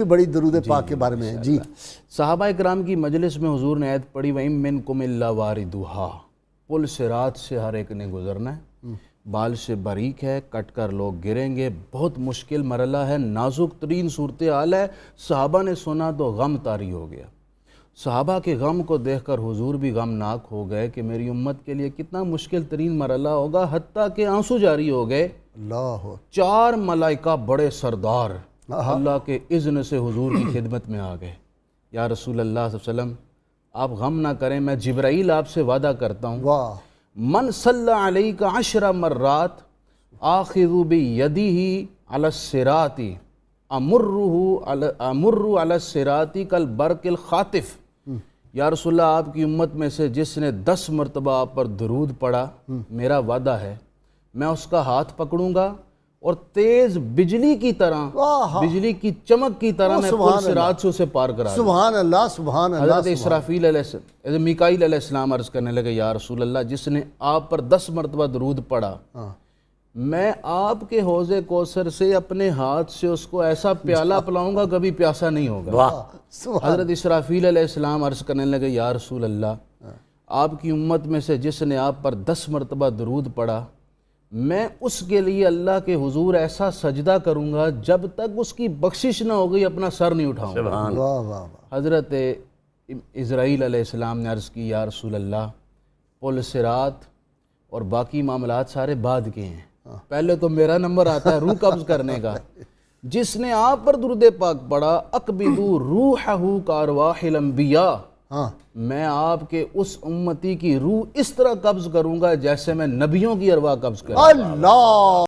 بڑی درود پاک کے بارے میں ہے جی۔ صحابہ اکرام کی مجلس میں حضور نے آیت پڑھی وَإِن مِّنكُمْ إِلَّا وَارِدُهَا، پل صراط سے ہر ایک نے گزرنا ہے، بال سے باریک ہے، کٹ کر لوگ گریں گے، بہت مشکل مرحلہ ہے، نازک ترین صورتحال ہے۔ صحابہ نے سنا تو غم طاری ہو گیا۔ صحابہ کے غم کو دیکھ کر حضور بھی غمناک ہو گئے کہ میری امت کے لیے کتنا مشکل ترین مرحلہ ہوگا، حتیٰ کہ آنسو جاری ہو گئے۔ اللہ 4 ملائکہ بڑے سردار اللہ کے اذن سے حضور کی خدمت میں آ گئے۔ یا رسول اللہ صلی اللہ علیہ وسلم، آپ غم نہ کریں، میں جبرائیل آپ سے وعدہ کرتا ہوں، واہ، من صلی علیک 10 مرات آخذ بیدہ علی الصراط امر علی الصراط کالبرق الخاطف۔ یا رسول اللہ، آپ کی امت میں سے جس نے 10 مرتبہ آپ پر درود پڑھا، میرا وعدہ ہے میں اس کا ہاتھ پکڑوں گا اور تیز بجلی کی طرح، بجلی کی چمک کی طرح میں پل صراط سے اسے پار کرا دوں۔ سبحان اللہ سبحان اللہ۔ حضرت اسرافیل علیہ السلام، میکائیل علیہ السلام عرض کرنے لگے یا رسول اللہ، جس نے آپ پر 10 مرتبہ درود پڑھا، میں آپ کے حوض کوثر سے اپنے ہاتھ سے اس کو ایسا پیالہ پلاؤں گا کبھی پیاسا نہیں ہوگا۔ حضرت اسرافیل علیہ السلام عرض کرنے لگے یا رسول اللہ، آپ کی امت میں سے جس نے آپ پر 10 مرتبہ درود پڑھا، میں اس کے لیے اللہ کے حضور ایسا سجدہ کروں گا جب تک اس کی بخشش نہ ہو گئی اپنا سر نہیں اٹھاؤں گا۔ واہ واہ واہ۔ حضرت اسرائیل علیہ السلام نے عرض کی یا رسول اللہ، پل صراط اور باقی معاملات سارے بعد کے ہیں، پہلے تو میرا نمبر آتا ہے روح قبض کرنے کا۔ جس نے آپ پر درود پاک پڑھا، اقبضوا روحہ کارواح الانبیاء، میں آپ کے اس امتی کی روح اس طرح قبض کروں گا جیسے میں نبیوں کی ارواح قبض کروں گا۔ اللہ